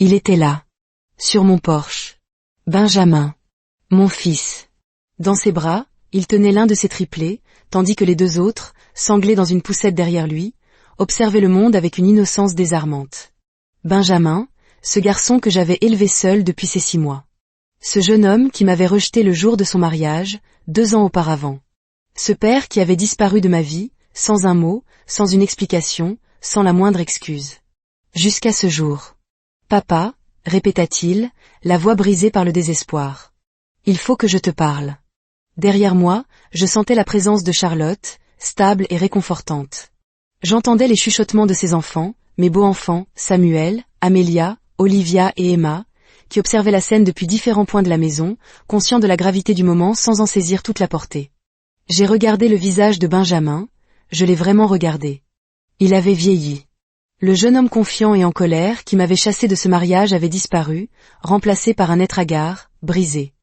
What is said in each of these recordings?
Il était là. Sur mon porche. Benjamin. Mon fils. Dans ses bras, il tenait l'un de ses triplés, tandis que les deux autres, sanglés dans une poussette derrière lui, observaient le monde avec une innocence désarmante. Benjamin, ce garçon que j'avais élevé seul depuis ces 6 mois. Ce jeune homme qui m'avait rejeté le jour de son mariage, 2 ans auparavant. Ce père qui avait disparu de ma vie, sans un mot, sans une explication, sans la moindre excuse. Jusqu'à ce jour. Papa, répéta-t-il, la voix brisée par le désespoir. Il faut que je te parle. Derrière moi, je sentais la présence de Charlotte, stable et réconfortante. J'entendais les chuchotements de ses enfants, mes beaux enfants, Samuel, Amélia, Olivia et Emma, qui observaient la scène depuis différents points de la maison, conscients de la gravité du moment sans en saisir toute la portée. J'ai regardé le visage de Benjamin, je l'ai vraiment regardé. Il avait vieilli. Le jeune homme confiant et en colère qui m'avait chassé de ce mariage avait disparu, remplacé par un être hagard, brisé.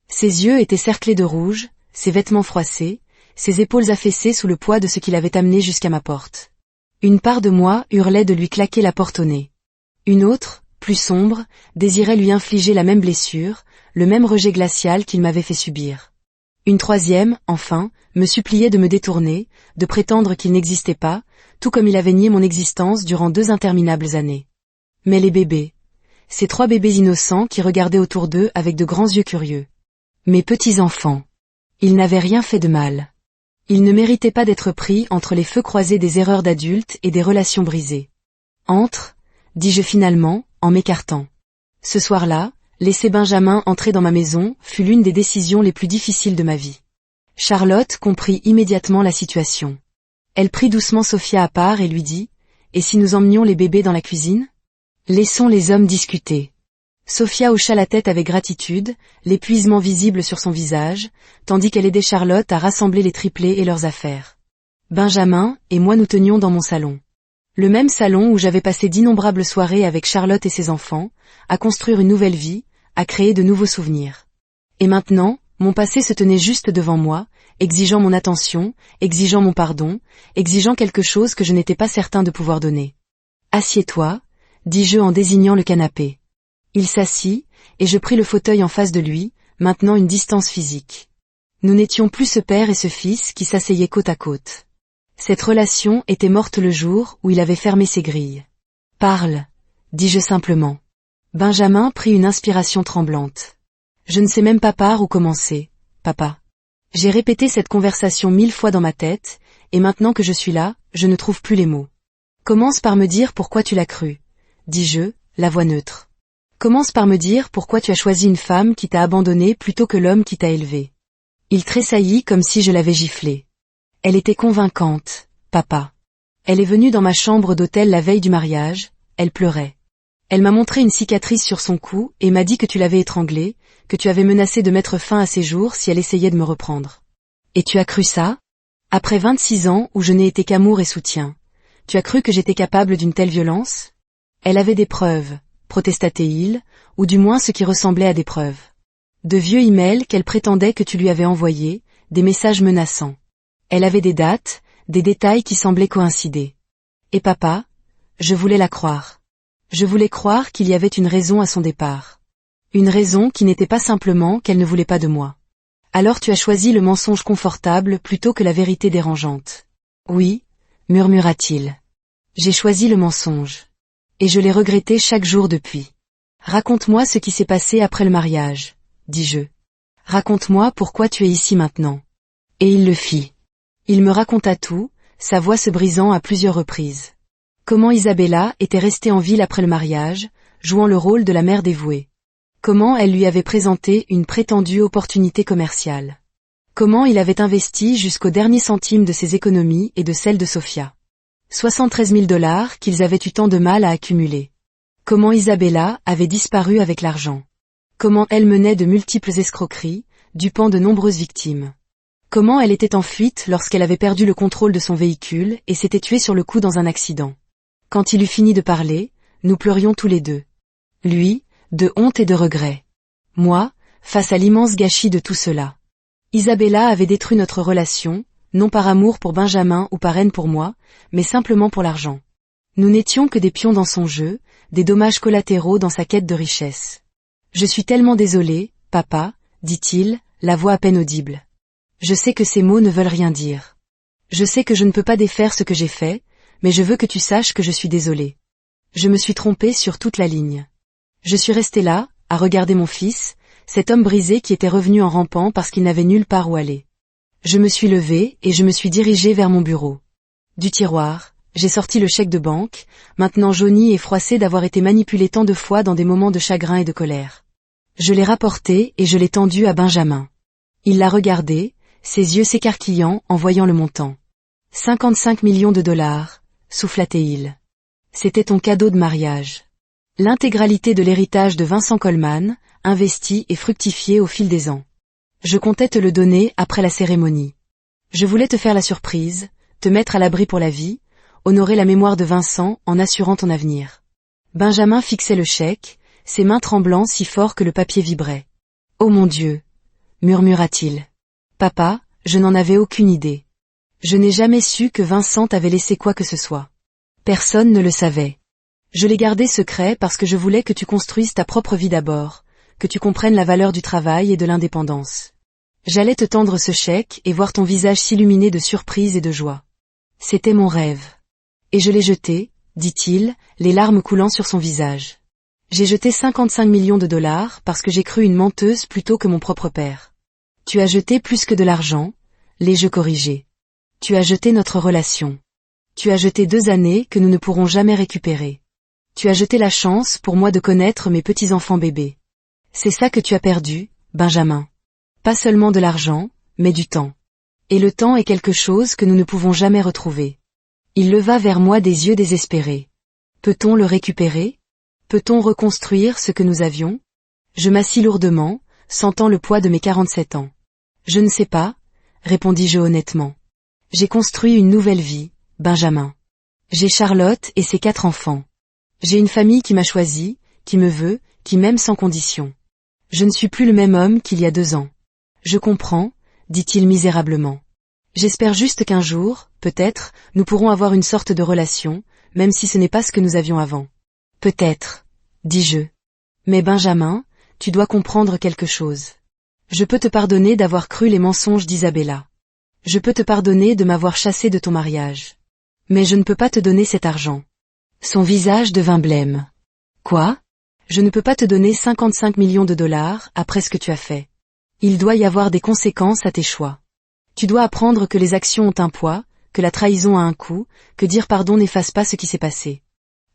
Ses yeux étaient cerclés de rouge, ses vêtements froissés, ses épaules affaissées sous le poids de ce qui l'avait amené jusqu'à ma porte. Une part de moi hurlait de lui claquer la porte au nez. Une autre, plus sombre, désirait lui infliger la même blessure, le même rejet glacial qu'il m'avait fait subir. Une troisième, enfin, me suppliait de me détourner, de prétendre qu'il n'existait pas, tout comme il avait nié mon existence durant 2 interminables années. Mais les bébés. Ces 3 bébés innocents qui regardaient autour d'eux avec de grands yeux curieux. Mes petits-enfants. Ils n'avaient rien fait de mal. Ils ne méritaient pas d'être pris entre les feux croisés des erreurs d'adultes et des relations brisées. Entre, dis-je finalement, en m'écartant. Ce soir-là, laisser Benjamin entrer dans ma maison fut l'une des décisions les plus difficiles de ma vie. Charlotte comprit immédiatement la situation. Elle prit doucement Sophia à part et lui dit « Et si nous emmenions les bébés dans la cuisine ? Laissons les hommes discuter. » Sophia hocha la tête avec gratitude, l'épuisement visible sur son visage, tandis qu'elle aidait Charlotte à rassembler les triplés et leurs affaires. Benjamin et moi nous tenions dans mon salon. Le même salon où j'avais passé d'innombrables soirées avec Charlotte et ses enfants, à construire une nouvelle vie, à créer de nouveaux souvenirs. Et maintenant, mon passé se tenait juste devant moi, exigeant mon attention, exigeant mon pardon, exigeant quelque chose que je n'étais pas certain de pouvoir donner. « Assieds-toi » dis-je en désignant le canapé. Il s'assit, et je pris le fauteuil en face de lui, maintenant une distance physique. Nous n'étions plus ce père et ce fils qui s'asseyaient côte à côte. Cette relation était morte le jour où il avait fermé ses grilles. « Parle » dis-je simplement. Benjamin prit une inspiration tremblante. « Je ne sais même pas par où commencer, papa. J'ai répété cette conversation 1000 fois dans ma tête, et maintenant que je suis là, je ne trouve plus les mots. Commence par me dire pourquoi tu l'as cru, dis-je, la voix neutre. Commence par me dire pourquoi tu as choisi une femme qui t'a abandonné plutôt que l'homme qui t'a élevé. » Il tressaillit comme si je l'avais giflé. Elle était convaincante, papa. Elle est venue dans ma chambre d'hôtel la veille du mariage, elle pleurait. Elle m'a montré une cicatrice sur son cou et m'a dit que tu l'avais étranglée, que tu avais menacé de mettre fin à ses jours si elle essayait de me reprendre. Et tu as cru ça ? Après 26 ans où je n'ai été qu'amour et soutien, tu as cru que j'étais capable d'une telle violence ? Elle avait des preuves, protesta-t-il, ou du moins ce qui ressemblait à des preuves. De vieux emails qu'elle prétendait que tu lui avais envoyés, des messages menaçants. Elle avait des dates, des détails qui semblaient coïncider. Et papa, je voulais la croire. Je voulais croire qu'il y avait une raison à son départ. Une raison qui n'était pas simplement qu'elle ne voulait pas de moi. Alors tu as choisi le mensonge confortable plutôt que la vérité dérangeante. Oui, murmura-t-il. J'ai choisi le mensonge. Et je l'ai regretté chaque jour depuis. Raconte-moi ce qui s'est passé après le mariage, dis-je. Raconte-moi pourquoi tu es ici maintenant. Et il le fit. Il me raconta tout, sa voix se brisant à plusieurs reprises. Comment Isabella était restée en ville après le mariage, jouant le rôle de la mère dévouée. Comment elle lui avait présenté une prétendue opportunité commerciale. Comment il avait investi jusqu'au dernier centime de ses économies et de celles de Sophia. 73 000 $ qu'ils avaient eu tant de mal à accumuler. Comment Isabella avait disparu avec l'argent. Comment elle menait de multiples escroqueries, dupant de nombreuses victimes. Comment elle était en fuite lorsqu'elle avait perdu le contrôle de son véhicule et s'était tuée sur le coup dans un accident. Quand il eut fini de parler, nous pleurions tous les deux. Lui, de honte et de regret. Moi, face à l'immense gâchis de tout cela. Isabella avait détruit notre relation, non par amour pour Benjamin ou par haine pour moi, mais simplement pour l'argent. Nous n'étions que des pions dans son jeu, des dommages collatéraux dans sa quête de richesse. Je suis tellement désolé, papa, dit-il, la voix à peine audible. Je sais que ces mots ne veulent rien dire. Je sais que je ne peux pas défaire ce que j'ai fait, mais je veux que tu saches que je suis désolé. Je me suis trompé sur toute la ligne. Je suis resté là, à regarder mon fils, cet homme brisé qui était revenu en rampant parce qu'il n'avait nulle part où aller. Je me suis levé et je me suis dirigé vers mon bureau. Du tiroir, j'ai sorti le chèque de banque, maintenant jauni et froissé d'avoir été manipulé tant de fois dans des moments de chagrin et de colère. Je l'ai rapporté et je l'ai tendu à Benjamin. Il l'a regardé, ses yeux s'écarquillant en voyant le montant. 55 millions de dollars, souffla-t-il. C'était ton cadeau de mariage. L'intégralité de l'héritage de Vincent Coleman, investi et fructifié au fil des ans. Je comptais te le donner après la cérémonie. Je voulais te faire la surprise, te mettre à l'abri pour la vie, honorer la mémoire de Vincent en assurant ton avenir. Benjamin fixait le chèque, ses mains tremblant si fort que le papier vibrait. « Oh mon Dieu !» murmura-t-il. « Papa, je n'en avais aucune idée. Je n'ai jamais su que Vincent t'avait laissé quoi que ce soit. Personne ne le savait. Je l'ai gardé secret parce que je voulais que tu construises ta propre vie d'abord, que tu comprennes la valeur du travail et de l'indépendance. J'allais te tendre ce chèque et voir ton visage s'illuminer de surprise et de joie. C'était mon rêve. Et je l'ai jeté, dit-il, les larmes coulant sur son visage. J'ai jeté 55 millions de dollars parce que j'ai cru une menteuse plutôt que mon propre père. Tu as jeté plus que de l'argent, l'ai-je corrigé. Tu as jeté notre relation. Tu as jeté 2 années que nous ne pourrons jamais récupérer. Tu as jeté la chance pour moi de connaître mes petits-enfants bébés. C'est ça que tu as perdu, Benjamin. Pas seulement de l'argent, mais du temps. Et le temps est quelque chose que nous ne pouvons jamais retrouver. Il leva vers moi des yeux désespérés. Peut-on le récupérer? Peut-on reconstruire ce que nous avions? Je m'assis lourdement, sentant le poids de mes 47 ans. Je ne sais pas, répondis-je honnêtement. J'ai construit une nouvelle vie, Benjamin. J'ai Charlotte et ses 4 enfants. J'ai une famille qui m'a choisi, qui me veut, qui m'aime sans condition. Je ne suis plus le même homme qu'il y a 2 ans. Je comprends, dit-il misérablement. J'espère juste qu'un jour, peut-être, nous pourrons avoir une sorte de relation, même si ce n'est pas ce que nous avions avant. Peut-être, dis-je. Mais Benjamin, tu dois comprendre quelque chose. Je peux te pardonner d'avoir cru les mensonges d'Isabella. Je peux te pardonner de m'avoir chassé de ton mariage. Mais je ne peux pas te donner cet argent. Son visage devint blême. Quoi? Je ne peux pas te donner 55 millions de dollars après ce que tu as fait. Il doit y avoir des conséquences à tes choix. Tu dois apprendre que les actions ont un poids, que la trahison a un coût, que dire pardon n'efface pas ce qui s'est passé.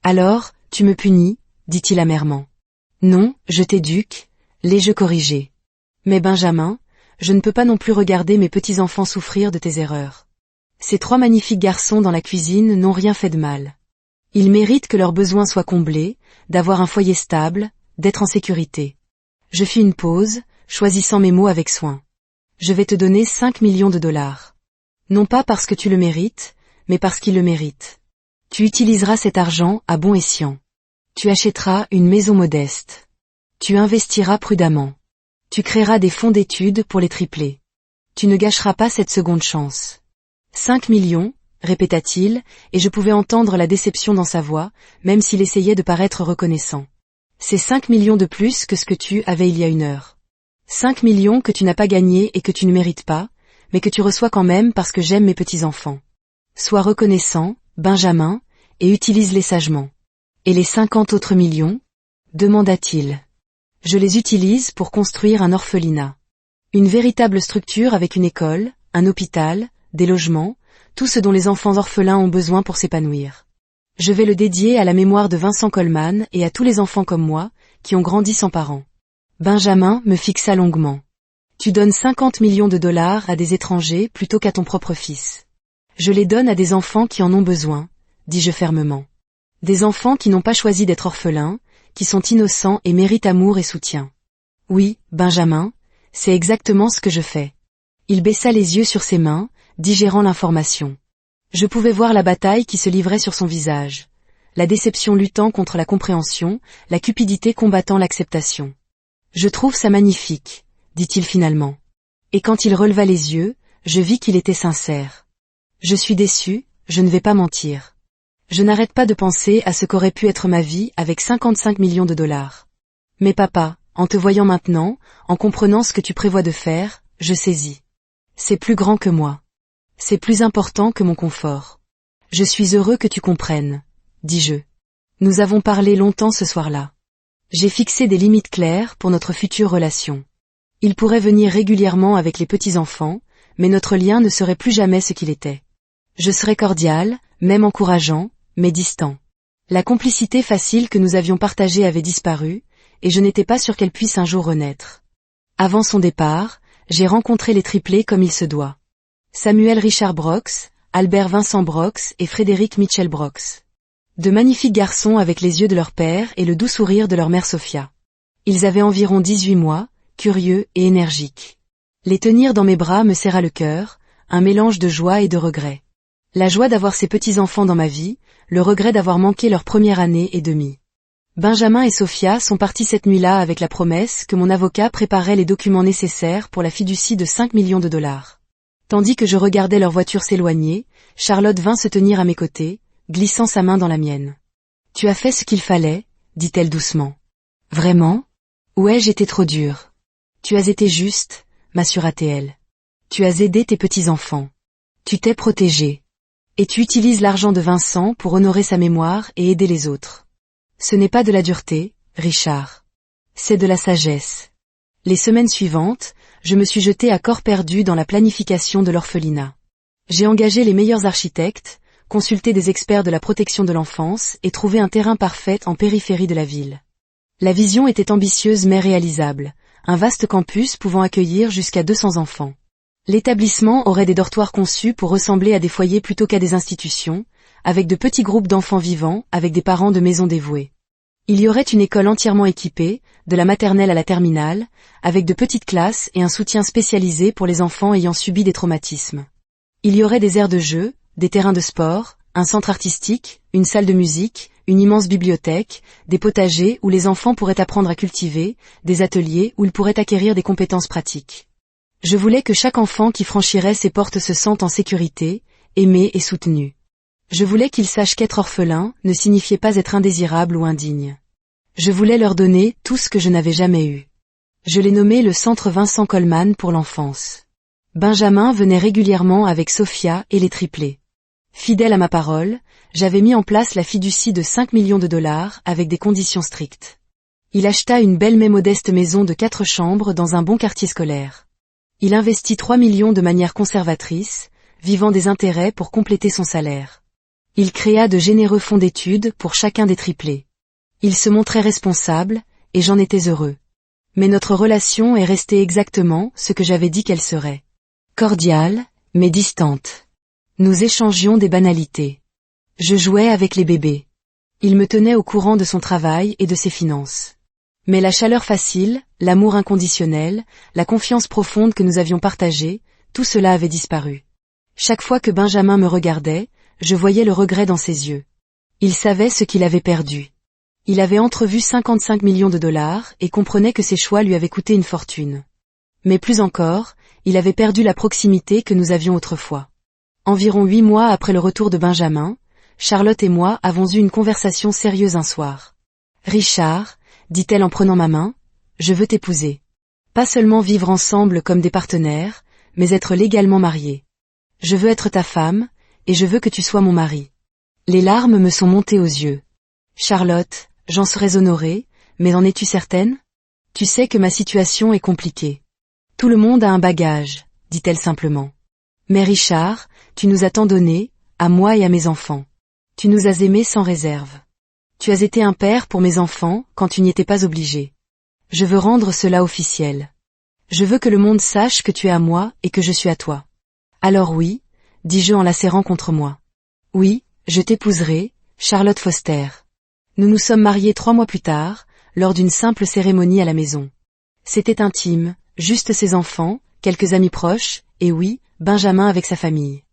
Alors, tu me punis, dit-il amèrement. Non, je t'éduque, l'ai-je corrigé. Mais Benjamin, je ne peux pas non plus regarder mes petits-enfants souffrir de tes erreurs. Ces 3 magnifiques garçons dans la cuisine n'ont rien fait de mal. Ils méritent que leurs besoins soient comblés, d'avoir un foyer stable, d'être en sécurité. Je fis une pause, choisissant mes mots avec soin. Je vais te donner 5 millions de dollars. Non pas parce que tu le mérites, mais parce qu'ils le méritent. Tu utiliseras cet argent à bon escient. Tu achèteras une maison modeste. Tu investiras prudemment. Tu créeras des fonds d'études pour les tripler. Tu ne gâcheras pas cette seconde chance. 5 millions, répéta-t-il, et je pouvais entendre la déception dans sa voix, même s'il essayait de paraître reconnaissant. C'est 5 millions de plus que ce que tu avais il y a 1 heure. 5 millions que tu n'as pas gagnés et que tu ne mérites pas, mais que tu reçois quand même parce que j'aime mes petits-enfants. Sois reconnaissant, Benjamin, et utilise-les sagement. Et les 50 autres millions? Demanda-t-il. Je les utilise pour construire un orphelinat. Une véritable structure avec une école, un hôpital, des logements, tout ce dont les enfants orphelins ont besoin pour s'épanouir. Je vais le dédier à la mémoire de Vincent Coleman et à tous les enfants comme moi, qui ont grandi sans parents. Benjamin me fixa longuement. Tu donnes 50 millions de dollars à des étrangers plutôt qu'à ton propre fils. Je les donne à des enfants qui en ont besoin, dis-je fermement. Des enfants qui n'ont pas choisi d'être orphelins, qui sont innocents et méritent amour et soutien. Oui, Benjamin, c'est exactement ce que je fais. Il baissa les yeux sur ses mains, digérant l'information. Je pouvais voir la bataille qui se livrait sur son visage, la déception luttant contre la compréhension, la cupidité combattant l'acceptation. Je trouve ça magnifique, dit-il finalement. Et quand il releva les yeux, je vis qu'il était sincère. Je suis déçu, je ne vais pas mentir. Je n'arrête pas de penser à ce qu'aurait pu être ma vie avec 55 millions de dollars. Mais papa, en te voyant maintenant, en comprenant ce que tu prévois de faire, je saisis. C'est plus grand que moi. C'est plus important que mon confort. Je suis heureux que tu comprennes, dis-je. Nous avons parlé longtemps ce soir-là. J'ai fixé des limites claires pour notre future relation. Il pourrait venir régulièrement avec les petits-enfants, mais notre lien ne serait plus jamais ce qu'il était. Je serais cordial, même encourageant, mais distant. La complicité facile que nous avions partagée avait disparu, et je n'étais pas sûr qu'elle puisse un jour renaître. Avant son départ, j'ai rencontré les triplés comme il se doit. Samuel Richard Brox, Albert Vincent Brox et Frédéric Mitchell Brox. De magnifiques garçons avec les yeux de leur père et le doux sourire de leur mère Sophia. Ils avaient environ 18 mois, curieux et énergiques. Les tenir dans mes bras me serra le cœur, un mélange de joie et de regret. La joie d'avoir ces petits-enfants dans ma vie, le regret d'avoir manqué leur première année et demie. Benjamin et Sophia sont partis cette nuit-là avec la promesse que mon avocat préparait les documents nécessaires pour la fiducie de 5 millions de dollars. Tandis que je regardais leur voiture s'éloigner, Charlotte vint se tenir à mes côtés, glissant sa main dans la mienne. « Tu as fait ce qu'il fallait » dit-elle doucement. « Vraiment ? Ou ai-je été trop dure ? Tu as été juste, m'assura-t-elle. Tu as aidé tes petits-enfants. Tu t'es protégé. Et tu utilises l'argent de Vincent pour honorer sa mémoire et aider les autres. Ce n'est pas de la dureté, Richard. C'est de la sagesse. » Les semaines suivantes, je me suis jetée à corps perdu dans la planification de l'orphelinat. J'ai engagé les meilleurs architectes, consulté des experts de la protection de l'enfance et trouvé un terrain parfait en périphérie de la ville. La vision était ambitieuse mais réalisable, un vaste campus pouvant accueillir jusqu'à 200 enfants. L'établissement aurait des dortoirs conçus pour ressembler à des foyers plutôt qu'à des institutions, avec de petits groupes d'enfants vivants, avec des parents de maison dévoués. Il y aurait une école entièrement équipée, de la maternelle à la terminale, avec de petites classes et un soutien spécialisé pour les enfants ayant subi des traumatismes. Il y aurait des aires de jeu, des terrains de sport, un centre artistique, une salle de musique, une immense bibliothèque, des potagers où les enfants pourraient apprendre à cultiver, des ateliers où ils pourraient acquérir des compétences pratiques. Je voulais que chaque enfant qui franchirait ces portes se sente en sécurité, aimé et soutenu. Je voulais qu'ils sachent qu'être orphelin ne signifiait pas être indésirable ou indigne. Je voulais leur donner tout ce que je n'avais jamais eu. Je l'ai nommé le Centre Vincent Coleman pour l'enfance. Benjamin venait régulièrement avec Sophia et les triplés. Fidèle à ma parole, j'avais mis en place la fiducie de 5 millions de dollars avec des conditions strictes. Il acheta une belle mais modeste maison de 4 chambres dans un bon quartier scolaire. Il investit 3 millions de manière conservatrice, vivant des intérêts pour compléter son salaire. Il créa de généreux fonds d'études pour chacun des triplés. Il se montrait responsable, et j'en étais heureux. Mais notre relation est restée exactement ce que j'avais dit qu'elle serait. Cordiale, mais distante. Nous échangions des banalités. Je jouais avec les bébés. Il me tenait au courant de son travail et de ses finances. Mais la chaleur facile, l'amour inconditionnel, la confiance profonde que nous avions partagée, tout cela avait disparu. Chaque fois que Benjamin me regardait, je voyais le regret dans ses yeux. Il savait ce qu'il avait perdu. Il avait entrevu 55 millions de dollars et comprenait que ses choix lui avaient coûté une fortune. Mais plus encore, il avait perdu la proximité que nous avions autrefois. Environ 8 mois après le retour de Benjamin, Charlotte et moi avons eu une conversation sérieuse un soir. « Richard, dit-elle en prenant ma main, je veux t'épouser. Pas seulement vivre ensemble comme des partenaires, mais être légalement mariés. Je veux être ta femme, et je veux que tu sois mon mari. » Les larmes me sont montées aux yeux. « Charlotte, j'en serais honorée, mais en es-tu certaine ? Tu sais que ma situation est compliquée. Tout le monde a un bagage, dit-elle simplement. Mais Richard, tu nous as tant donné, à moi et à mes enfants. Tu nous as aimés sans réserve. Tu as été un père pour mes enfants quand tu n'y étais pas obligé. Je veux rendre cela officiel. Je veux que le monde sache que tu es à moi et que je suis à toi. Alors oui, dis-je en la serrant contre moi. Oui, je t'épouserai, Charlotte Foster. Nous nous sommes mariés 3 mois plus tard, lors d'une simple cérémonie à la maison. C'était intime, juste ses enfants, quelques amis proches, et oui, Benjamin avec sa famille.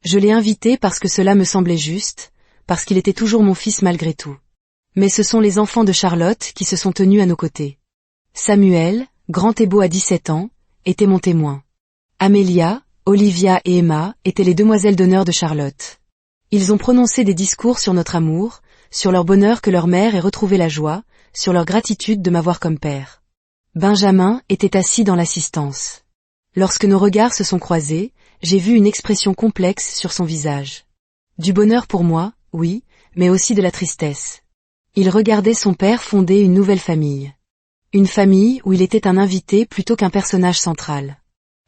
Je l'ai invité parce que cela me semblait juste, parce qu'il était toujours mon fils malgré tout. Mais ce sont les enfants de Charlotte qui se sont tenus à nos côtés. Samuel, grand et beau à 17 ans, était mon témoin. Amelia, Olivia et Emma étaient les demoiselles d'honneur de Charlotte. Ils ont prononcé des discours sur notre amour, sur leur bonheur que leur mère ait retrouvé la joie, sur leur gratitude de m'avoir comme père. Benjamin était assis dans l'assistance. Lorsque nos regards se sont croisés, j'ai vu une expression complexe sur son visage. Du bonheur pour moi, oui, mais aussi de la tristesse. Il regardait son père fonder une nouvelle famille. Une famille où il était un invité plutôt qu'un personnage central.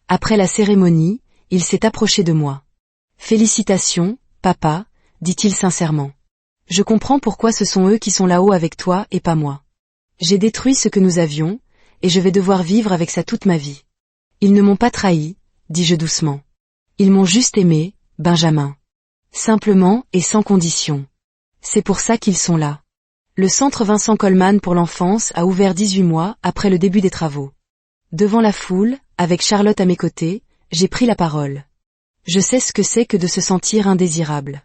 Après la cérémonie, il s'est approché de moi. « Félicitations, papa », dit-il sincèrement. « Je comprends pourquoi ce sont eux qui sont là-haut avec toi et pas moi. J'ai détruit ce que nous avions, et je vais devoir vivre avec ça toute ma vie. Ils ne m'ont pas trahi, dis-je doucement. Ils m'ont juste aimé, Benjamin. Simplement et sans condition. C'est pour ça qu'ils sont là. » Le centre Vincent Coleman pour l'enfance a ouvert 18 mois après le début des travaux. Devant la foule, avec Charlotte à mes côtés, j'ai pris la parole. Je sais ce que c'est que de se sentir indésirable.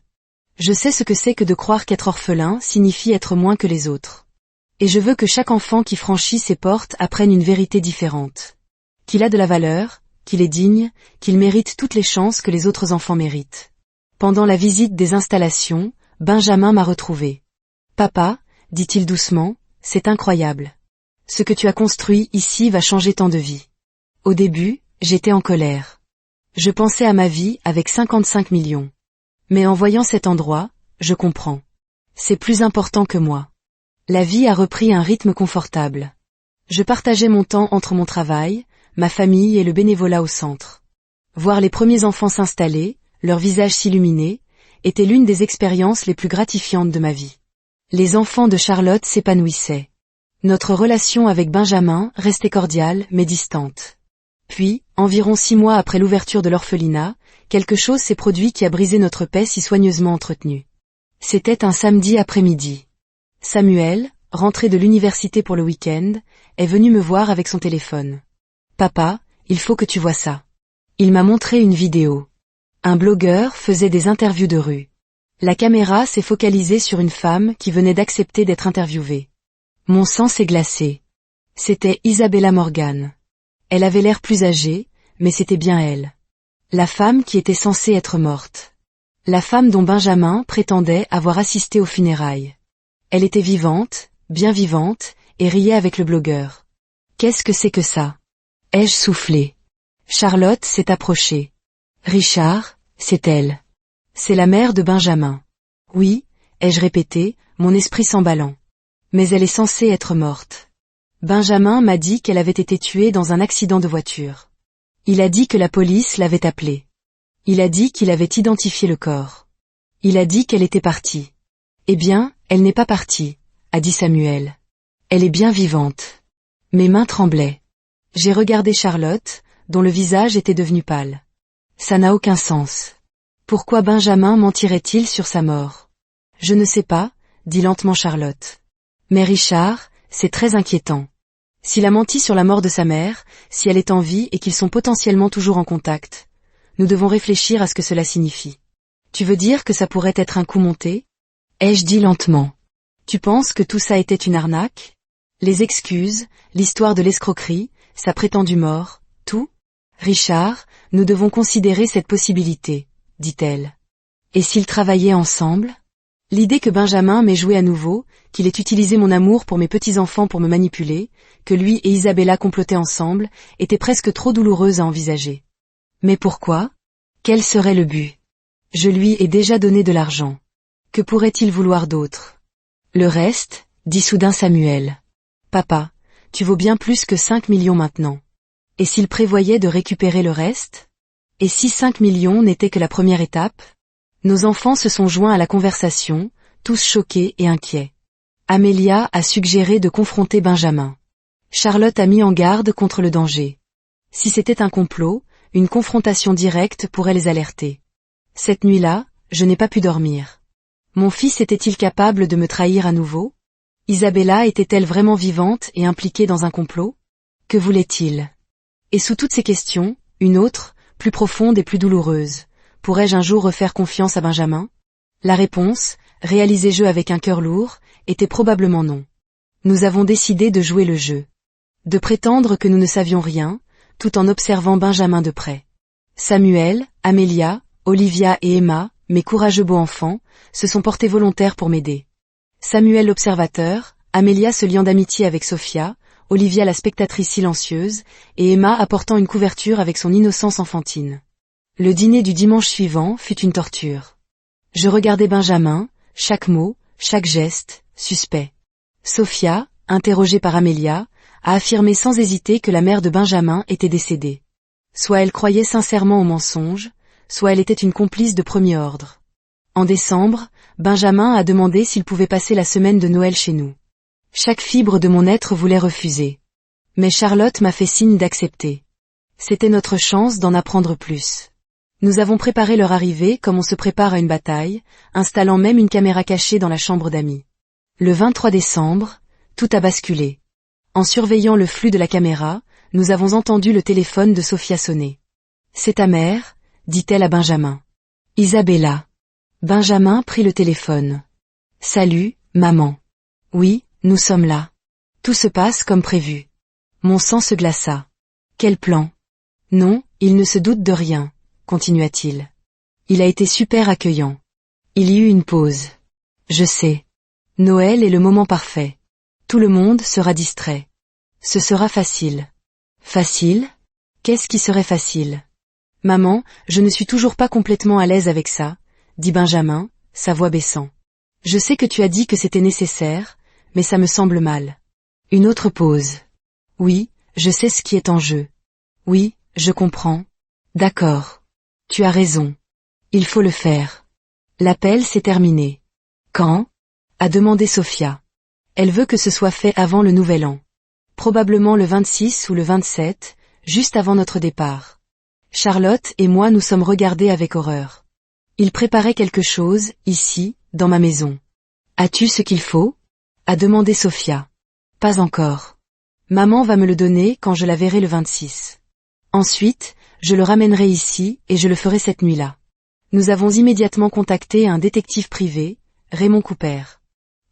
Je sais ce que c'est que de croire qu'être orphelin signifie être moins que les autres. Et je veux que chaque enfant qui franchit ces portes apprenne une vérité différente. Qu'il a de la valeur, qu'il est digne, qu'il mérite toutes les chances que les autres enfants méritent. Pendant la visite des installations, Benjamin m'a retrouvé. « Papa, dit-il doucement, c'est incroyable. Ce que tu as construit ici va changer tant de vies. » Au début, j'étais en colère. Je pensais à ma vie avec 55 millions. Mais en voyant cet endroit, je comprends. C'est plus important que moi. La vie a repris un rythme confortable. Je partageais mon temps entre mon travail, ma famille et le bénévolat au centre. Voir les premiers enfants s'installer, leur visage s'illuminer, était l'une des expériences les plus gratifiantes de ma vie. Les enfants de Charlotte s'épanouissaient. Notre relation avec Benjamin restait cordiale mais distante. Puis, environ 6 mois après l'ouverture de l'orphelinat, quelque chose s'est produit qui a brisé notre paix si soigneusement entretenue. C'était un samedi après-midi. Samuel, rentré de l'université pour le week-end, est venu me voir avec son téléphone. « Papa, il faut que tu vois ça. » Il m'a montré une vidéo. Un blogueur faisait des interviews de rue. La caméra s'est focalisée sur une femme qui venait d'accepter d'être interviewée. Mon sang s'est glacé. C'était Isabella Morgan. Elle avait l'air plus âgée, mais c'était bien elle. La femme qui était censée être morte. La femme dont Benjamin prétendait avoir assisté aux funérailles. Elle était vivante, bien vivante, et riait avec le blogueur. Qu'est-ce que c'est que ça? Ai-je soufflé? Charlotte s'est approchée. Richard, c'est elle. C'est la mère de Benjamin. Oui, ai-je répété, mon esprit s'emballant. Mais elle est censée être morte. Benjamin m'a dit qu'elle avait été tuée dans un accident de voiture. Il a dit que la police l'avait appelée. Il a dit qu'il avait identifié le corps. Il a dit qu'elle était partie. Eh bien, elle n'est pas partie, a dit Samuel. Elle est bien vivante. Mes mains tremblaient. J'ai regardé Charlotte, dont le visage était devenu pâle. Ça n'a aucun sens. Pourquoi Benjamin mentirait-il sur sa mort? Je ne sais pas, dit lentement Charlotte. Mais Richard, c'est très inquiétant. S'il a menti sur la mort de sa mère, si elle est en vie et qu'ils sont potentiellement toujours en contact, nous devons réfléchir à ce que cela signifie. Tu veux dire que ça pourrait être un coup monté? Ai-je dit lentement. Tu penses que tout ça était une arnaque? Les excuses, l'histoire de l'escroquerie, sa prétendue mort, tout? Richard, nous devons considérer cette possibilité, dit-elle. Et s'ils travaillaient ensemble? L'idée que Benjamin m'ait joué à nouveau, qu'il ait utilisé mon amour pour mes petits-enfants pour me manipuler, que lui et Isabella complotaient ensemble, était presque trop douloureuse à envisager. Mais pourquoi? Quel serait le but? Je lui ai déjà donné de l'argent. Que pourrait-il vouloir d'autre? Le reste, dit soudain Samuel. Papa, tu vaux bien plus que 5 millions maintenant. Et s'il prévoyait de récupérer le reste? Et si 5 millions n'étaient que la première étape? Nos enfants se sont joints à la conversation, tous choqués et inquiets. Amélia a suggéré de confronter Benjamin. Charlotte a mis en garde contre le danger. Si c'était un complot, une confrontation directe pourrait les alerter. Cette nuit-là, je n'ai pas pu dormir. Mon fils était-il capable de me trahir à nouveau? Isabella était-elle vraiment vivante et impliquée dans un complot? Que voulait-il? Et sous toutes ces questions, une autre, plus profonde et plus douloureuse. Pourrais-je un jour refaire confiance à Benjamin? La réponse, réaliser jeu avec un cœur lourd, était probablement non. Nous avons décidé de jouer le jeu. De prétendre que nous ne savions rien, tout en observant Benjamin de près. Samuel, Amélia, Olivia et Emma, mes courageux beaux enfants, se sont portés volontaires pour m'aider. Samuel l'observateur, Amélia se liant d'amitié avec Sophia, Olivia la spectatrice silencieuse, et Emma apportant une couverture avec son innocence enfantine. Le dîner du dimanche suivant fut une torture. Je regardais Benjamin, chaque mot, chaque geste, suspect. Sophia, interrogée par Amélia, a affirmé sans hésiter que la mère de Benjamin était décédée. Soit elle croyait sincèrement au mensonge, soit elle était une complice de premier ordre. En décembre, Benjamin a demandé s'il pouvait passer la semaine de Noël chez nous. Chaque fibre de mon être voulait refuser. Mais Charlotte m'a fait signe d'accepter. C'était notre chance d'en apprendre plus. Nous avons préparé leur arrivée comme on se prépare à une bataille, installant même une caméra cachée dans la chambre d'amis. Le 23 décembre, tout a basculé. En surveillant le flux de la caméra, nous avons entendu le téléphone de Sophia sonner. « C'est ta mère », dit-elle à Benjamin. « Isabella. » Benjamin prit le téléphone. « Salut, maman. »« Oui, nous sommes là. » Tout se passe comme prévu. Mon sang se glaça. « Quel plan ?»« Non, il ne se doute de rien, » continua-t-il. « Il a été super accueillant. Il y eut une pause. Je sais. Noël est le moment parfait. Tout le monde sera distrait. Ce sera facile. » Facile ? Qu'est-ce qui serait facile ? Maman, je ne suis toujours pas complètement à l'aise avec ça, dit Benjamin, sa voix baissant. Je sais que tu as dit que c'était nécessaire, mais ça me semble mal. Une autre pause. Oui, je sais ce qui est en jeu. Oui, je comprends. D'accord. Tu as raison. Il faut le faire. L'appel s'est terminé. Quand ? A demandé Sophia. Elle veut que ce soit fait avant le Nouvel An. Probablement le 26 ou le 27, juste avant notre départ. Charlotte et moi nous sommes regardés avec horreur. Il préparait quelque chose, ici, dans ma maison. As-tu ce qu'il faut ? A demandé Sophia. Pas encore. Maman va me le donner quand je la verrai le 26. Ensuite, je le ramènerai ici et je le ferai cette nuit-là. Nous avons immédiatement contacté un détective privé, Raymond Cooper.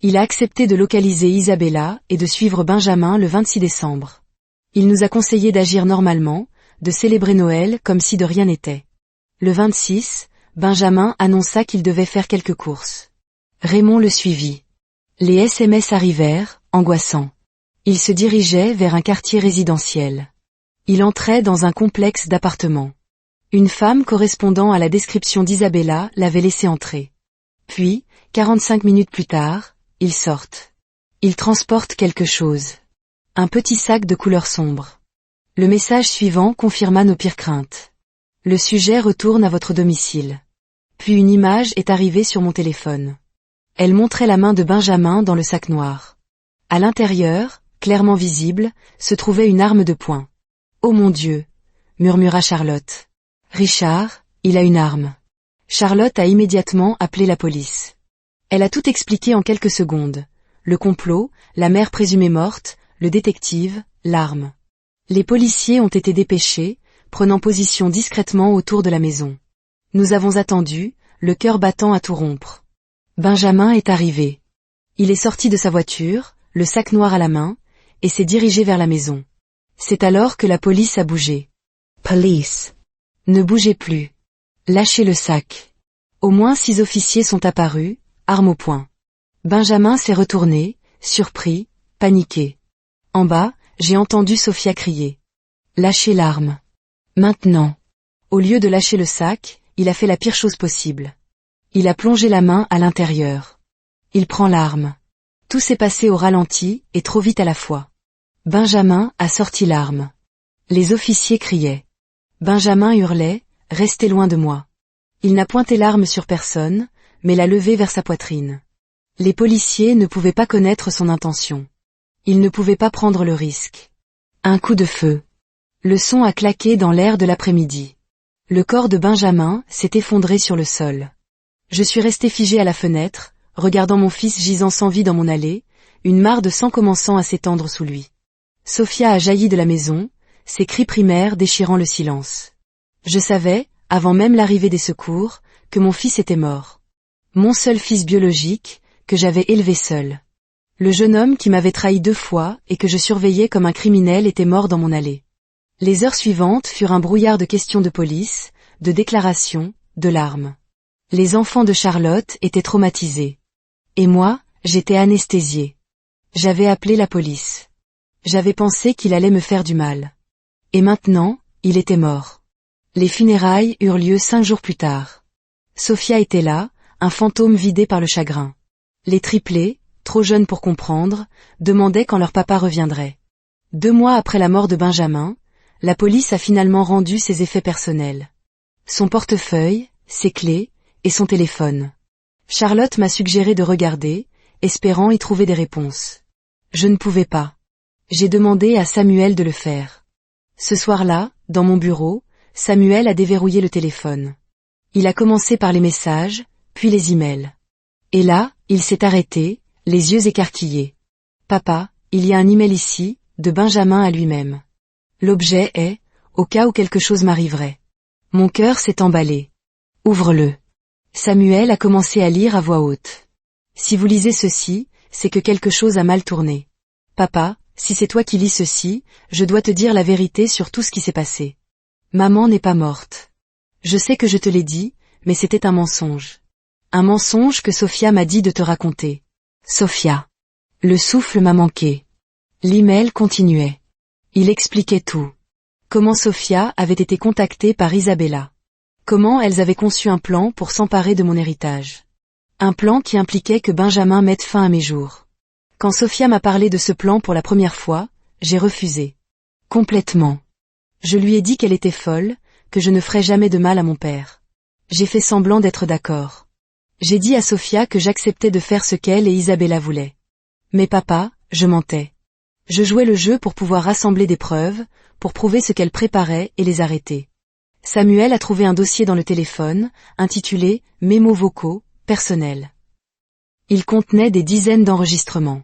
Il a accepté de localiser Isabella et de suivre Benjamin le 26 décembre. Il nous a conseillé d'agir normalement, de célébrer Noël comme si de rien n'était. Le 26, Benjamin annonça qu'il devait faire quelques courses. Raymond le suivit. Les SMS arrivèrent, angoissants. Il se dirigeait vers un quartier résidentiel. Il entrait dans un complexe d'appartements. Une femme correspondant à la description d'Isabella l'avait laissé entrer. Puis, 45 minutes plus tard, ils sortent. Ils transportent quelque chose. Un petit sac de couleur sombre. Le message suivant confirma nos pires craintes. Le sujet retourne à votre domicile. Puis une image est arrivée sur mon téléphone. Elle montrait la main de Benjamin dans le sac noir. À l'intérieur, clairement visible, se trouvait une arme de poing. « Oh mon Dieu !» murmura Charlotte. « Richard, il a une arme. » Charlotte a immédiatement appelé la police. Elle a tout expliqué en quelques secondes. Le complot, la mère présumée morte, le détective, l'arme. Les policiers ont été dépêchés, prenant position discrètement autour de la maison. Nous avons attendu, le cœur battant à tout rompre. Benjamin est arrivé. Il est sorti de sa voiture, le sac noir à la main, et s'est dirigé vers la maison. C'est alors que la police a bougé. Police. Ne bougez plus. Lâchez le sac. Au moins 6 officiers sont apparus, arme au poing. Benjamin s'est retourné, surpris, paniqué. En bas, j'ai entendu Sophia crier. Lâchez l'arme. Maintenant. Au lieu de lâcher le sac, il a fait la pire chose possible. Il a plongé la main à l'intérieur. Il prend l'arme. Tout s'est passé au ralenti et trop vite à la fois. Benjamin a sorti l'arme. Les officiers criaient. Benjamin hurlait, « Restez loin de moi ». Il n'a pointé l'arme sur personne, mais l'a levée vers sa poitrine. Les policiers ne pouvaient pas connaître son intention. Ils ne pouvaient pas prendre le risque. Un coup de feu. Le son a claqué dans l'air de l'après-midi. Le corps de Benjamin s'est effondré sur le sol. Je suis resté figé à la fenêtre, regardant mon fils gisant sans vie dans mon allée, une mare de sang commençant à s'étendre sous lui. Sophia a jailli de la maison, ses cris primaires déchirant le silence. Je savais, avant même l'arrivée des secours, que mon fils était mort. Mon seul fils biologique, que j'avais élevé seul. Le jeune homme qui m'avait trahi 2 fois et que je surveillais comme un criminel était mort dans mon allée. Les heures suivantes furent un brouillard de questions de police, de déclarations, de larmes. Les enfants de Charlotte étaient traumatisés. Et moi, j'étais anesthésiée. J'avais appelé la police. J'avais pensé qu'il allait me faire du mal. Et maintenant, il était mort. Les funérailles eurent lieu 5 jours plus tard. Sophia était là, un fantôme vidé par le chagrin. Les triplés, trop jeunes pour comprendre, demandaient quand leur papa reviendrait. 2 mois après la mort de Benjamin, la police a finalement rendu ses effets personnels. Son portefeuille, ses clés, et son téléphone. Charlotte m'a suggéré de regarder, espérant y trouver des réponses. Je ne pouvais pas. J'ai demandé à Samuel de le faire. Ce soir-là, dans mon bureau, Samuel a déverrouillé le téléphone. Il a commencé par les messages, puis les emails. Et là, il s'est arrêté, les yeux écarquillés. Papa, il y a un email ici, de Benjamin à lui-même. L'objet est, au cas où quelque chose m'arriverait. Mon cœur s'est emballé. Ouvre-le. Samuel a commencé à lire à voix haute. Si vous lisez ceci, c'est que quelque chose a mal tourné. Papa, si c'est toi qui lis ceci, je dois te dire la vérité sur tout ce qui s'est passé. Maman n'est pas morte. Je sais que je te l'ai dit, mais c'était un mensonge. Un mensonge que Sophia m'a dit de te raconter. Sophia. Le souffle m'a manqué. L'email continuait. Il expliquait tout. Comment Sophia avait été contactée par Isabella. Comment elles avaient conçu un plan pour s'emparer de mon héritage. Un plan qui impliquait que Benjamin mette fin à mes jours. Quand Sophia m'a parlé de ce plan pour la première fois, j'ai refusé. Complètement. Je lui ai dit qu'elle était folle, que je ne ferais jamais de mal à mon père. J'ai fait semblant d'être d'accord. J'ai dit à Sophia que j'acceptais de faire ce qu'elle et Isabella voulaient. Mais papa, je mentais. Je jouais le jeu pour pouvoir rassembler des preuves, pour prouver ce qu'elle préparait et les arrêter. Samuel a trouvé un dossier dans le téléphone, intitulé « Mémos vocaux, personnels ». Il contenait des dizaines d'enregistrements.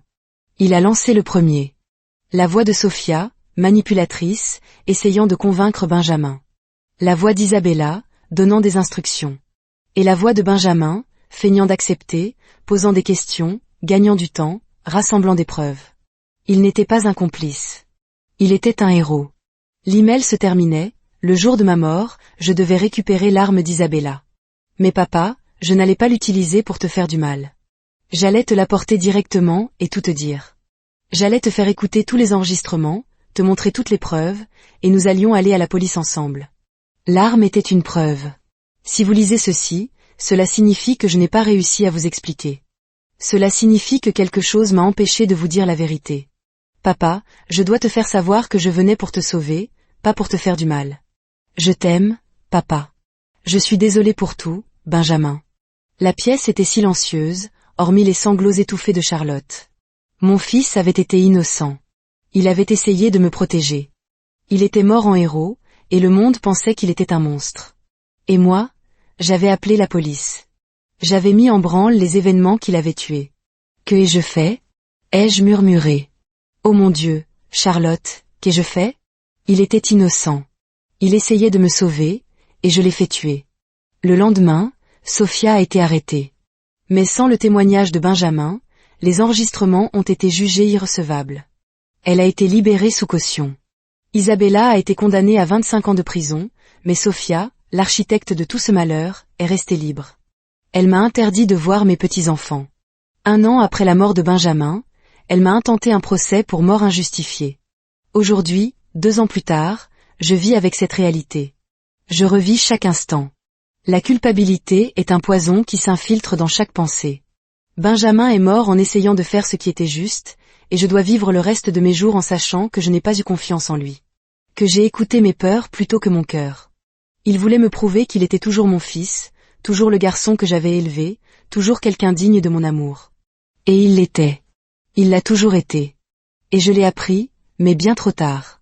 Il a lancé le premier. La voix de Sophia, manipulatrice, essayant de convaincre Benjamin. La voix d'Isabella, donnant des instructions. Et la voix de Benjamin, feignant d'accepter, posant des questions, gagnant du temps, rassemblant des preuves. Il n'était pas un complice. Il était un héros. L'email se terminait, le jour de ma mort, je devais récupérer l'arme d'Isabella. Mais papa, je n'allais pas l'utiliser pour te faire du mal. J'allais te l'apporter directement et tout te dire. J'allais te faire écouter tous les enregistrements, te montrer toutes les preuves, et nous allions aller à la police ensemble. L'arme était une preuve. Si vous lisez ceci, cela signifie que je n'ai pas réussi à vous expliquer. Cela signifie que quelque chose m'a empêché de vous dire la vérité. Papa, je dois te faire savoir que je venais pour te sauver, pas pour te faire du mal. Je t'aime, papa. Je suis désolée pour tout, Benjamin. La pièce était silencieuse, hormis les sanglots étouffés de Charlotte. Mon fils avait été innocent. Il avait essayé de me protéger. Il était mort en héros, et le monde pensait qu'il était un monstre. Et moi, j'avais appelé la police. J'avais mis en branle les événements qui l'avaient tué. Que ai-je fait? Ai-je murmuré? Oh mon Dieu, Charlotte, qu'ai-je fait? Il était innocent. Il essayait de me sauver, et je l'ai fait tuer. Le lendemain, Sophia a été arrêtée. Mais sans le témoignage de Benjamin, les enregistrements ont été jugés irrecevables. Elle a été libérée sous caution. Isabella a été condamnée à 25 ans de prison, mais Sophia, l'architecte de tout ce malheur, est restée libre. Elle m'a interdit de voir mes petits-enfants. 1 an après la mort de Benjamin, elle m'a intenté un procès pour mort injustifiée. Aujourd'hui, 2 ans plus tard, je vis avec cette réalité. Je revis chaque instant. La culpabilité est un poison qui s'infiltre dans chaque pensée. Benjamin est mort en essayant de faire ce qui était juste, et je dois vivre le reste de mes jours en sachant que je n'ai pas eu confiance en lui. Que j'ai écouté mes peurs plutôt que mon cœur. Il voulait me prouver qu'il était toujours mon fils, toujours le garçon que j'avais élevé, toujours quelqu'un digne de mon amour. Et il l'était. Il l'a toujours été. Et je l'ai appris, mais bien trop tard.